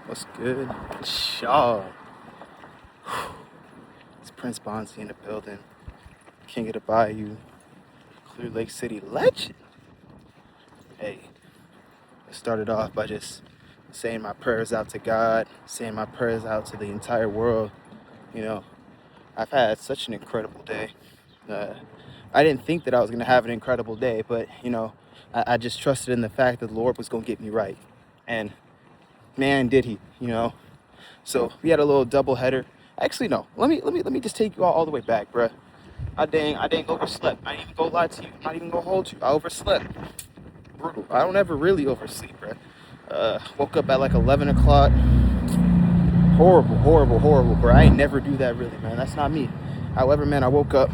What's good? Shaw. It's Prince Bonzi in the building. King of the Bayou. Clear Lake City legend. Hey, I started off by just saying my prayers out to God, saying my prayers out to the entire world. You know, I've had such an incredible day. Uh, I didn't think that I was going to have an incredible day, but, I just trusted in the fact that the Lord was going to get me right. And man, did he. So we had a little double header. Actually, no. Let me just take you all the way back, bruh. I dang overslept. I ain't even gonna lie to you. I'm not even gonna hold you. I overslept. Brutal. I don't ever really oversleep, bruh. Woke up at like 11 o'clock. Horrible, bro. I ain't never do that really, man. That's not me. However, man, I woke up.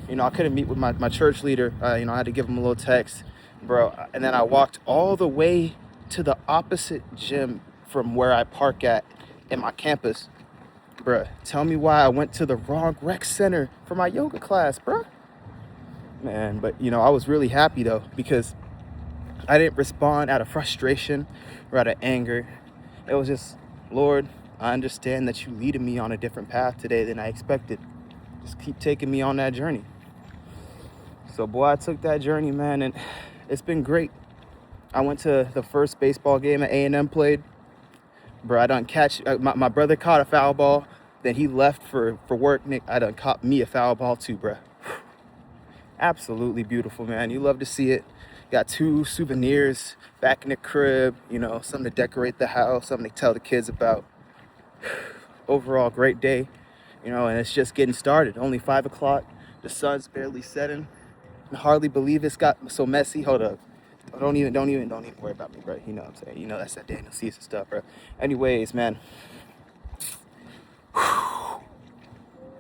I couldn't meet with my church leader. I had to give him a little text, bro. And then I walked all the way to the opposite gym from where I park at in my campus. Bruh, tell me why I went to the wrong rec center for my yoga class, bruh. Man, but I was really happy though, because I didn't respond out of frustration or out of anger. It was just, Lord, I understand that you leaded me on a different path today than I expected. Just keep taking me on that journey. So boy, I took that journey, man, and it's been great. I went to the first baseball game at A&M played. Bro, I done catch, my brother caught a foul ball, then he left for work. Nick, I done caught me a foul ball too, bro. Absolutely beautiful, man. You love to see it. Got 2 souvenirs back in the crib, something to decorate the house, something to tell the kids about. Overall, great day, and it's just getting started. Only 5 o'clock, the sun's barely setting. I hardly believe it's got so messy. Hold up. Don't even worry about me, bro. You know what I'm saying? That's that Daniel Caesar stuff, bro. Anyways, man.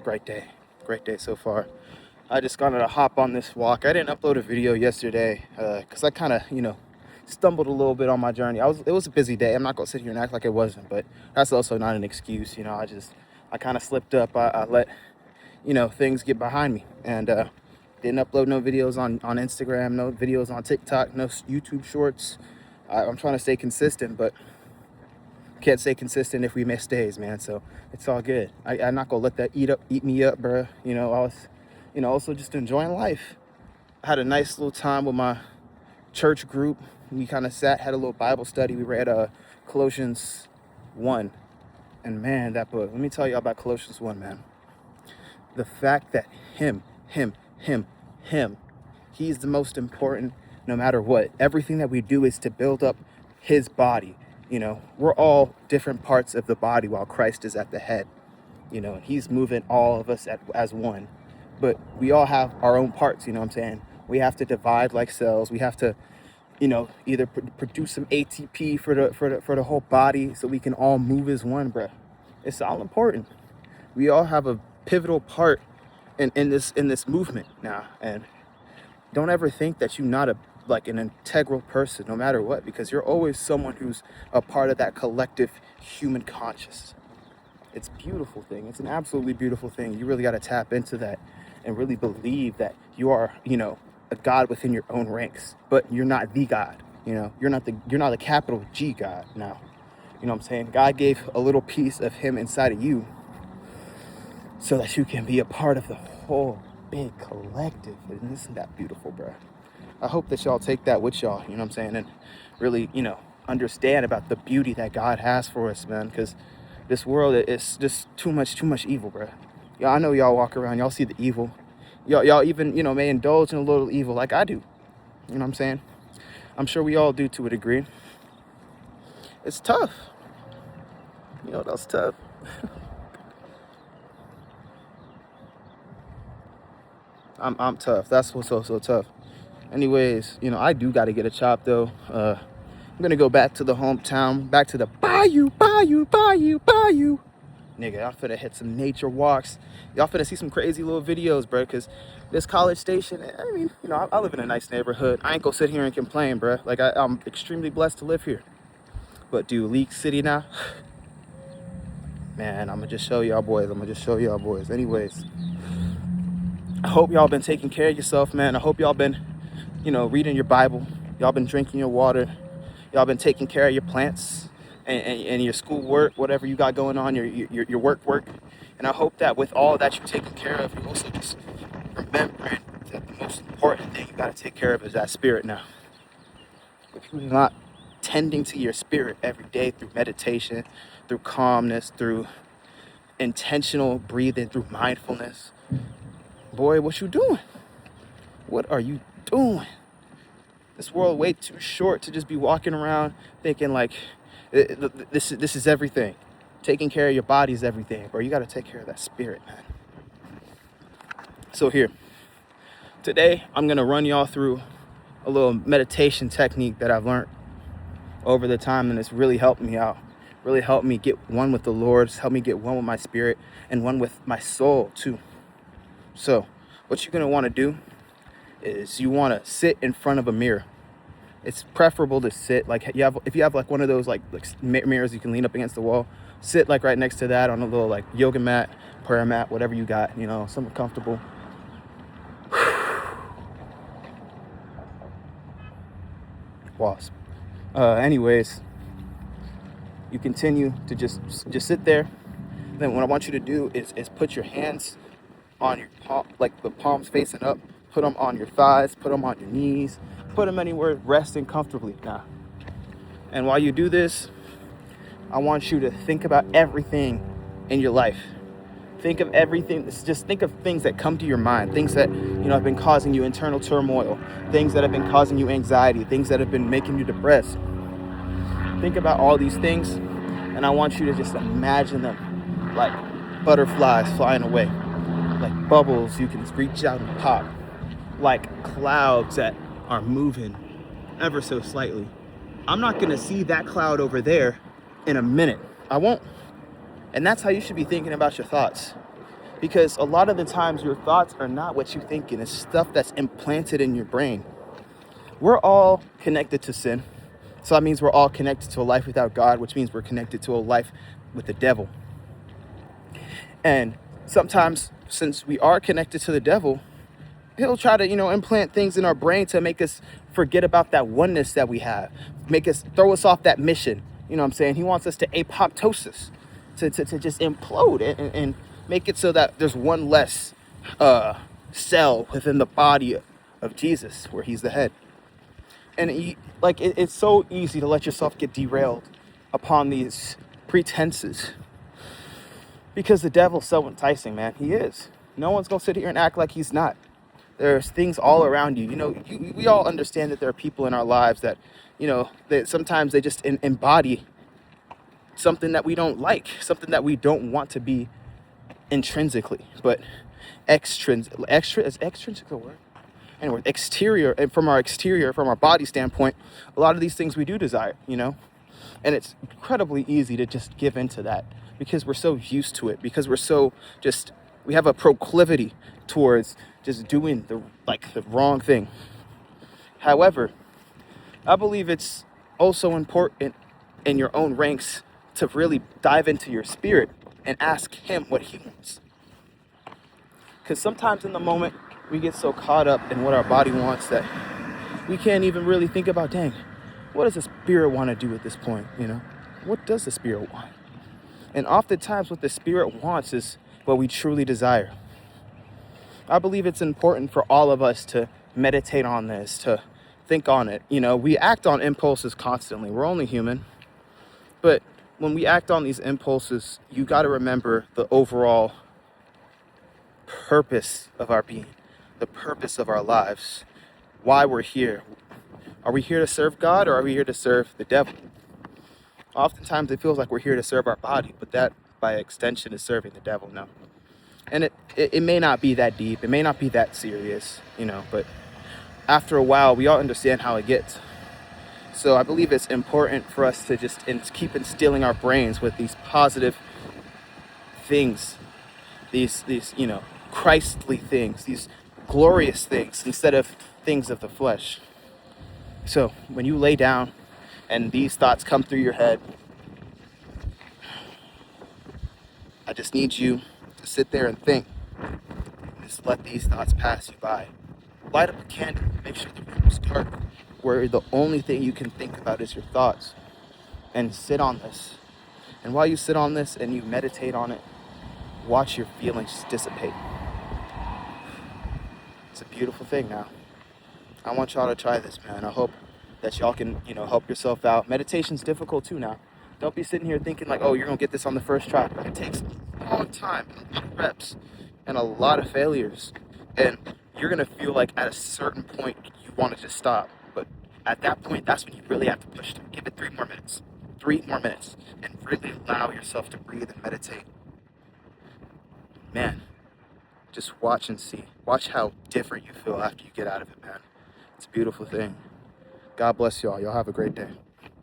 Great day so far. I just got to hop on this walk. I didn't upload a video yesterday because I kind of, stumbled a little bit on my journey. It was a busy day. I'm not gonna sit here and act like it wasn't, but that's also not an excuse. I kind of slipped up. I let, things get behind me, and didn't upload no videos on Instagram, no videos on TikTok, no YouTube shorts. I'm trying to stay consistent, but can't stay consistent if we miss days, man. So it's all good. I'm not gonna let that eat me up, bro. I was, also just enjoying life. I had a nice little time with my church group. We kind of had a little Bible study. We read Colossians 1, and man, that book. Let me tell you about Colossians 1, man. The fact that him, he's the most important no matter what. Everything that we do is to build up his body. We're all different parts of the body while Christ is at the head. And he's moving all of us as one. But we all have our own parts, you know what I'm saying? We have to divide like cells. We have to, either produce some ATP for the whole body so we can all move as one, bruh. It's all important. We all have a pivotal part in this movement now, and don't ever think that you're not an integral person no matter what, because you're always someone who's a part of that collective human conscious. It's a beautiful thing. It's an absolutely beautiful thing. You really got to tap into that and really believe that you are, a God within your own ranks, but you're not the God. You're not a capital G God now. You know what I'm saying? God gave a little piece of him inside of you so that you can be a part of the whole big collective. And isn't that beautiful, bro? I hope that y'all take that with y'all, you know what I'm saying? And really, understand about the beauty that God has for us, man, because this world is just too much evil, bro. Yeah, I know y'all walk around, y'all see the evil. Y'all even, may indulge in a little evil like I do. You know what I'm saying? I'm sure we all do to a degree. It's tough. That's tough. I'm tough. That's what's so tough. Anyways, I do got to get a chop though. I'm gonna go back to the hometown, back to the bayou. Nigga, I'm finna hit some nature walks. Y'all finna see some crazy little videos, bro, because this College Station, I mean, I live in a nice neighborhood. I ain't gonna sit here and complain, bro. Like, I'm extremely blessed to live here. But dude, Leak City now, man, I'm gonna just show y'all boys. Anyways, I hope y'all been taking care of yourself, man. I hope y'all been, reading your Bible. Y'all been drinking your water. Y'all been taking care of your plants. and your school work, whatever you got going on, your work. And I hope that with all that you're taking care of, you also just remembering that the most important thing you got to take care of is that spirit now. If you're not tending to your spirit every day through meditation, through calmness, through intentional breathing, through mindfulness, boy, what you doing? What are you doing? This world way too short to just be walking around thinking like this is everything. Taking care of your body is everything, bro. You got to take care of that spirit, man. So here, today I'm gonna run y'all through a little meditation technique that I've learned over the time, and it's really helped me out. Really helped me get one with the Lord. It's helped me get one with my spirit and one with my soul too. So what you're gonna want to do is you want to sit in front of a mirror. It's preferable to sit like if you have like one of those like mirrors you can lean up against the wall. Sit like right next to that on a little like yoga mat, prayer mat, whatever you got, you know, something comfortable. Wasp. Anyways, you continue to just sit there. Then what I want you to do is put your hands on your palm, like the palms facing up. Put them on your thighs, put them on your knees, put them anywhere resting comfortably now. And while you do this, I want you to think about everything in your life. Think of everything, just think of things that come to your mind, things that, you know, have been causing you internal turmoil, things that have been causing you anxiety, things that have been making you depressed. Think about all these things, and I want you to just imagine them like butterflies flying away, like bubbles you can reach out and pop, like clouds that are moving ever so slightly. I'm not gonna see that cloud over there in a minute. I won't. And that's how you should be thinking about your thoughts. Because a lot of the times your thoughts are not what you're thinking. It's stuff that's implanted in your brain. We're all connected to sin. So that means we're all connected to a life without God, which means we're connected to a life with the devil. And sometimes, since we are connected to the devil, he'll try to, you know, implant things in our brain to make us forget about that oneness that we have, throw us off that mission. You know what I'm saying? He wants us to apoptosis, to just implode and make it so that there's one less cell within the body of Jesus, where he's the head. And it's so easy to let yourself get derailed upon these pretenses, because the devil's so enticing, man. He is. No one's gonna sit here and act like he's not. There's things all around you. You know, we all understand that there are people in our lives that, you know, that sometimes they just embody something that we don't like, something that we don't want to be intrinsically, but extrinsic a word? Anyway, exterior, and from our body standpoint, a lot of these things we do desire, you know? And it's incredibly easy to just give into that because we're so used to it, because we have a proclivity towards just doing the wrong thing. However, I believe it's also important in your own ranks to really dive into your spirit and ask him what he wants. Because sometimes in the moment, we get so caught up in what our body wants that we can't even really think about, dang, what does the spirit want to do at this point, you know? What does the spirit want? And oftentimes what the spirit wants is what we truly desire. I believe it's important for all of us to meditate on this, to think on it. You know, we act on impulses constantly. We're only human. But when we act on these impulses, you got to remember the overall purpose of our being, the purpose of our lives, why we're here. Are we here to serve God, or are we here to serve the devil? Oftentimes it feels like we're here to serve our body, but that by extension is serving the devil. No. And it may not be that deep, it may not be that serious, you know, but after a while we all understand how it gets. So I believe it's important for us to just keep instilling our brains with these positive things, these you know, Christly things, these glorious things, instead of things of the flesh. So when you lay down and these thoughts come through your head, I just need you to sit there and think. Just let these thoughts pass you by. Light up a candle, make sure the room is dark, where the only thing you can think about is your thoughts. and sit on this. And while you sit on this and you meditate on it, watch your feelings dissipate. It's a beautiful thing now. I want y'all to try this, man. I hope that y'all can, help yourself out. Meditation's difficult too now. Don't be sitting here thinking like, oh, you're gonna get this on the first try. It takes a long time, a lot of reps, and a lot of failures. And you're gonna feel like at a certain point you want to just stop. But at that point, that's when you really have to push through. Give it 3 more minutes. 3 more minutes. And really allow yourself to breathe and meditate. Man, just watch and see. Watch how different you feel after you get out of it, man. It's a beautiful thing. God bless y'all. Y'all have a great day.